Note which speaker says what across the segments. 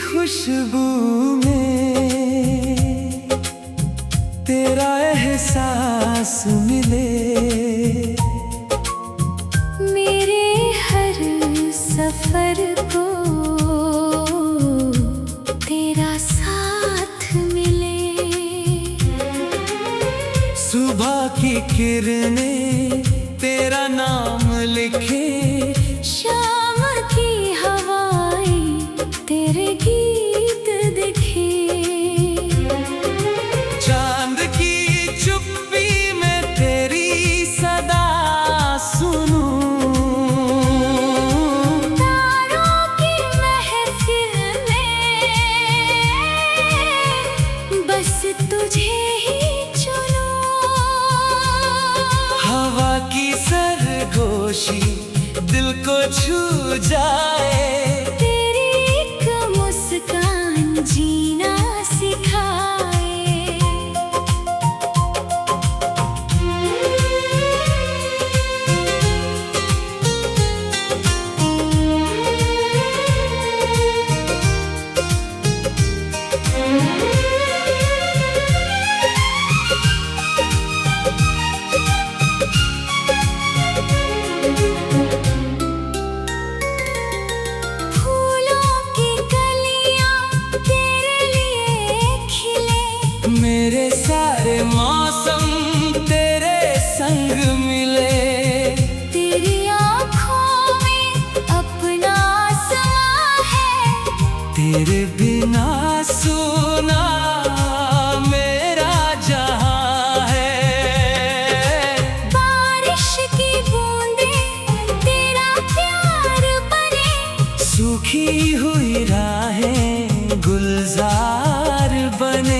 Speaker 1: खुशबू में तेरा एहसास मिले,
Speaker 2: मेरे हर सफर को तेरा साथ मिले।
Speaker 1: सुबह की किरणें तेरा नाम लिखे,
Speaker 2: शाम की हवाएं तेरे गीत दिखे।
Speaker 1: चांद की चुप्पी में तेरी सदा सुनूं,
Speaker 2: तारों की महफिल में बस तुझे ही चुनूं।
Speaker 1: हवा की सरगोशी दिल को छू जाए,
Speaker 2: तेरी एक मुस्कान जीना सिखाए।
Speaker 1: मेरे सारे मौसम तेरे संग मिले,
Speaker 2: तेरी आँखों में अपना समा है,
Speaker 1: तेरे बिना सुना मेरा जहां है।
Speaker 2: बारिश की बूंदें तेरा प्यार बने,
Speaker 1: सूखी हुई राहें गुलजार बने।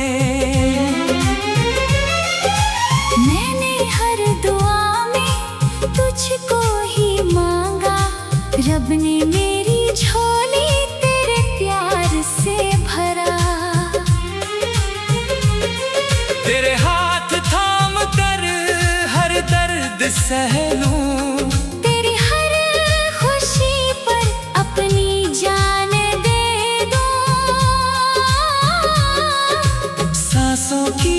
Speaker 2: तुझको ही मांगा रब ने, मेरी झोली तेरे प्यार से भरा।
Speaker 1: तेरे हाथ थाम कर हर दर्द सह लूं,
Speaker 2: तेरी हर खुशी पर अपनी जान दे दूं।
Speaker 1: सांसों की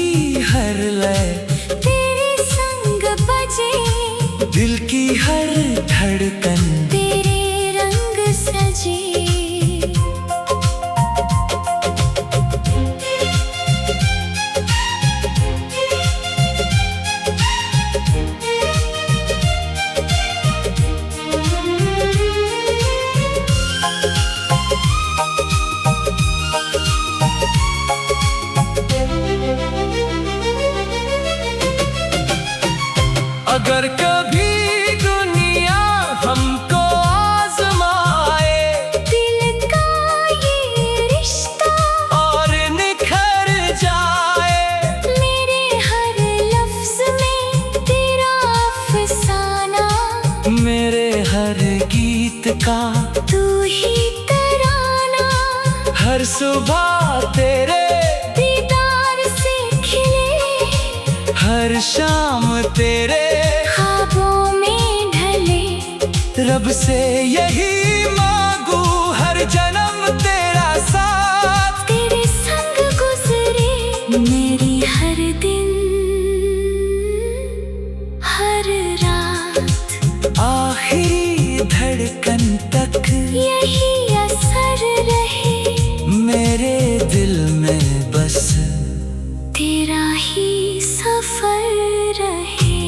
Speaker 1: हर लय
Speaker 2: तेरे संग बजे,
Speaker 1: दिल की हर धड़कन
Speaker 2: तेरे रंग सजे।
Speaker 1: अगर कभी दुनिया हमको आजमाए,
Speaker 2: दिल का ये रिश्ता
Speaker 1: और निखर जाए,
Speaker 2: मेरे हर लफ्ज में तेरा अफसाना,
Speaker 1: मेरे हर गीत का
Speaker 2: तू ही तराना।
Speaker 1: हर सुबह तेरे
Speaker 2: दीदार से खिले,
Speaker 1: हर शाम तेरे
Speaker 2: ख्वाबों में ढले,
Speaker 1: रब से यही मांगू हर जन्म तेरा साथ।
Speaker 2: तेरे संग गुजरे मेरी हर दिन हर रात,
Speaker 1: आखिरी धड़कन तक
Speaker 2: यही असर रहे,
Speaker 1: मेरे दिल में बस
Speaker 2: तेरा ही सफर रहे।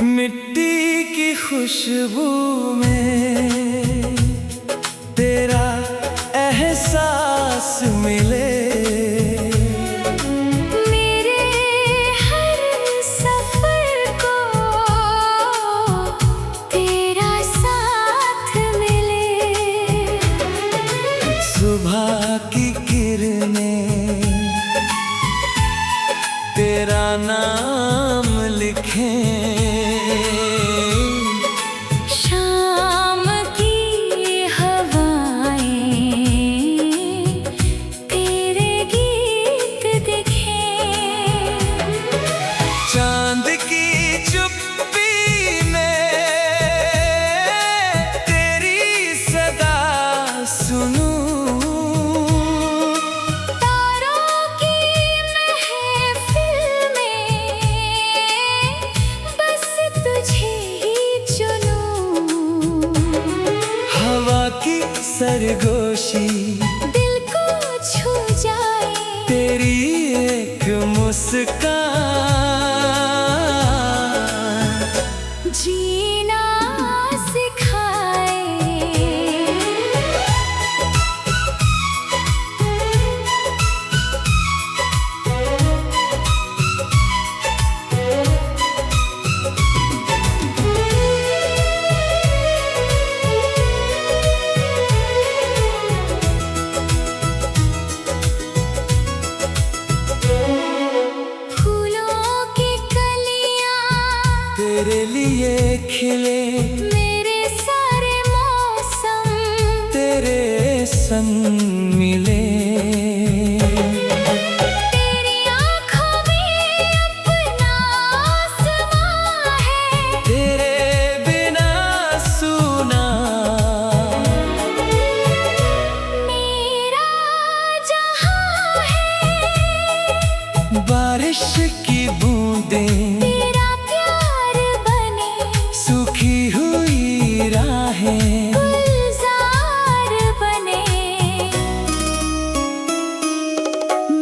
Speaker 1: मिट्टी की खुशबू में तेरा एहसास मिले, में तेरा नाम लिखें।
Speaker 2: शाम की हवाएं तेरे गीत दिखें।
Speaker 1: चांद की चुप्पी में तेरी सदा सुनूं।
Speaker 2: तारों की महफिल में बस तुझे ही चुनूं।
Speaker 1: हवा की सरगोशी
Speaker 2: दिल को छू जाए
Speaker 1: तेरी एक मुस्कान।
Speaker 2: जीना सिखाए। फूलों की कलियां
Speaker 1: तेरे लिए खिले
Speaker 2: मेरे सारे मौसम
Speaker 1: तेरे संग मिले।
Speaker 2: तेरी आँखों में अपना आसमां है।
Speaker 1: तेरे बिना सुना
Speaker 2: मेरा जहां है।
Speaker 1: बारिश की बूंदें
Speaker 2: तेरा प्यार बने
Speaker 1: सूखी हुई राहें।
Speaker 2: गुलजार बने।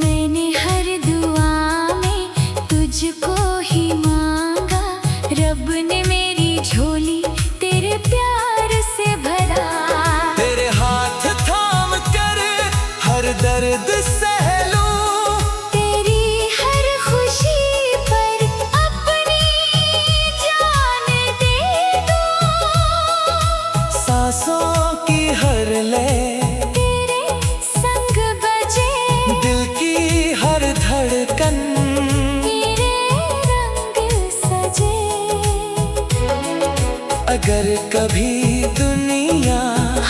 Speaker 2: मैंने हर दुआ में तुझको ही मांगा। रब ने मेरी झोली तेरे प्यार से भरा।
Speaker 1: तेरे हाथ थाम कर हर दर्द सह लूं।
Speaker 2: तेरी हर खुशी पर अपनी जान दे दूं।
Speaker 1: सांसों की हर लय
Speaker 2: तेरे संग बजे
Speaker 1: दिल की हर धड़कन।
Speaker 2: तेरे रंग सजे।
Speaker 1: अगर कभी दुनिया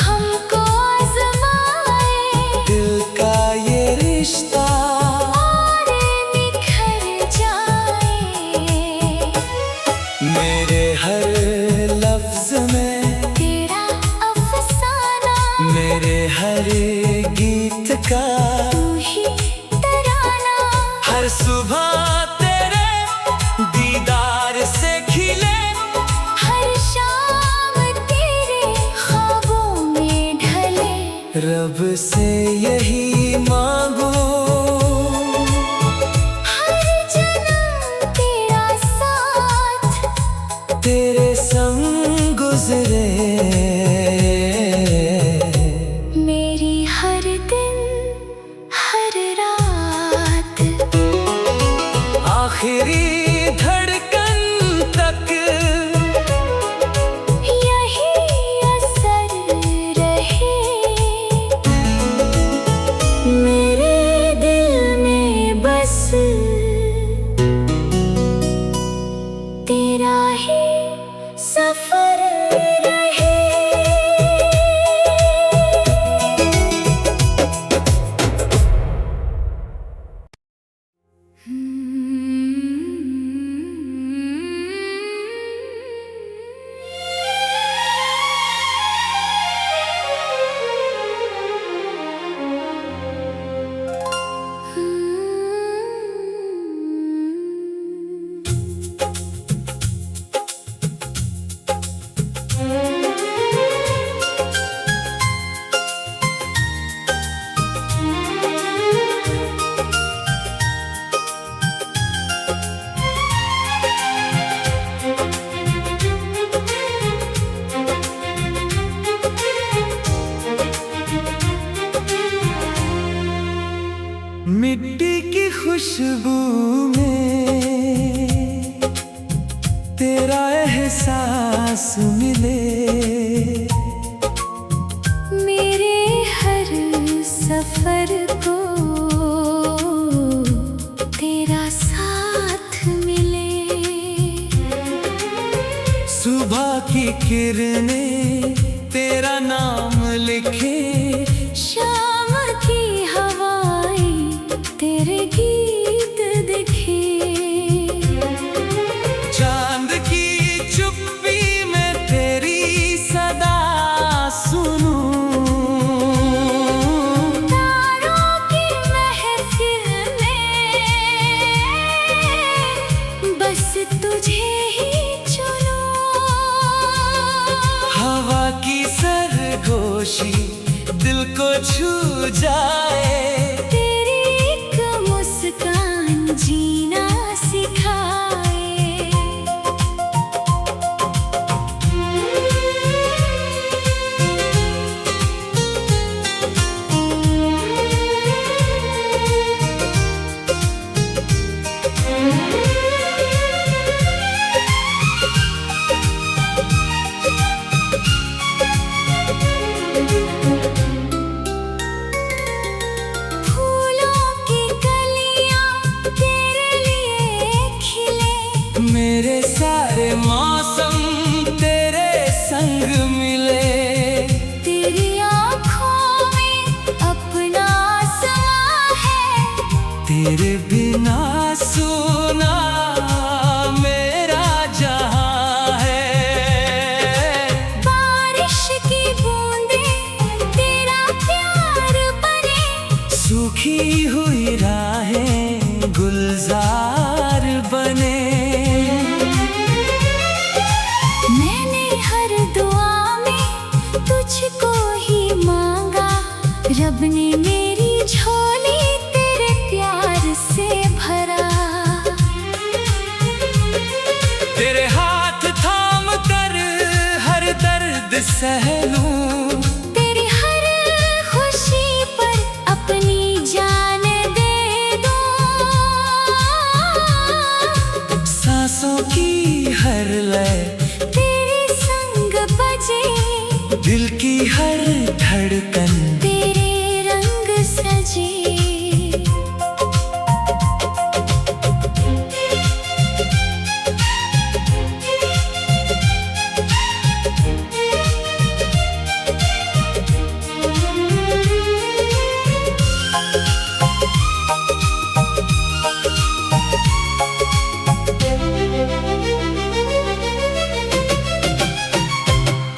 Speaker 2: हमको आज़माए
Speaker 1: दिल का ये रिश्ता
Speaker 2: और निखर जाए।
Speaker 1: मेरे हर लफ्ज में
Speaker 2: तेरा अफसाना
Speaker 1: मेरे हर गीत का
Speaker 2: तू ही तराना।
Speaker 1: हर सुबह तेरे दीदार से खिले।
Speaker 2: हर शाम तेरे ख्वाबों में ढले।
Speaker 1: रब से यही मांगो
Speaker 2: हर जन्म तेरा साथ
Speaker 1: तेरे संग गुजरे।
Speaker 2: मेरी हर दिन हर रात।
Speaker 1: आखिरी धड़कन तक
Speaker 2: यही असर रहे। मेरे दिल में बस तेरा ही सफर रहे।
Speaker 1: मिट्टी की खुशबू में तेरा एहसास मिले।
Speaker 2: मेरे हर सफर को
Speaker 1: किरणें तेरा नाम लिखे,
Speaker 2: शाम की हवाएं तेरे गीत दिखे।
Speaker 1: चांद की चुप्पी में तेरी सदा सुनूं,
Speaker 2: तारों की महफिल में बस तुझे ही चुनूं।
Speaker 1: हवा की सरगोशी दिल को छू जाए,
Speaker 2: तेरी एक मुस्कान जीना सिखाए। फूलों की कलियां तेरे लिए खिले,
Speaker 1: मेरे सारे मौसम तेरे संग मिले।
Speaker 2: तेरी आँखों में अपना समा है,
Speaker 1: तेरे बिना सुना मेरा जहां है।
Speaker 2: बारिश की बूंदें तेरा प्यार बने,
Speaker 1: सूखी हुई राहें गुलजार बने।
Speaker 2: मैंने हर दुआ में तुझको ही मांगा, रब ने मेरी झोली तेरे प्यार से भरा।
Speaker 1: तेरे हाथ थाम कर हर दर्द सह लूं,
Speaker 2: तेरी हर खुशी पर अपनी जान दे दूं।
Speaker 1: सांसों की हर लय
Speaker 2: तेरे संग बजे,
Speaker 1: दिल की हर धड़कन
Speaker 2: तेरे रंग सजे।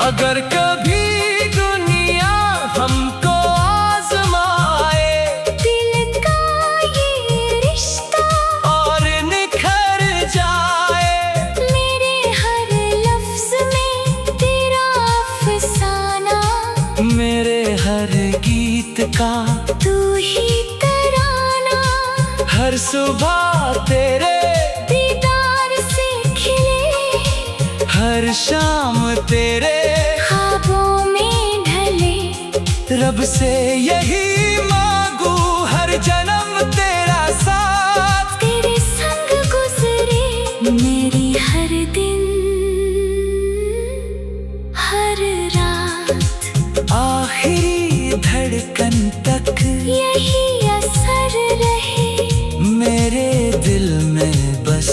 Speaker 1: अगर कभी दुनिया हमको आजमाए,
Speaker 2: दिल का ये रिश्ता
Speaker 1: और निखर जाए,
Speaker 2: मेरे हर लफ्ज में तेरा अफसाना,
Speaker 1: मेरे हर गीत का
Speaker 2: तू ही तराना।
Speaker 1: हर सुबह तेरे
Speaker 2: दीदार से खिले,
Speaker 1: हर शाम तेरे
Speaker 2: ख्वाबों में ढले,
Speaker 1: रब से यही मांगू हर जन्म तेरा साथ।
Speaker 2: तेरे संग गुजरे मेरी हर दिन हर रात,
Speaker 1: आखिरी धड़कन तक
Speaker 2: यही असर रहे
Speaker 1: मेरे दिल में बस।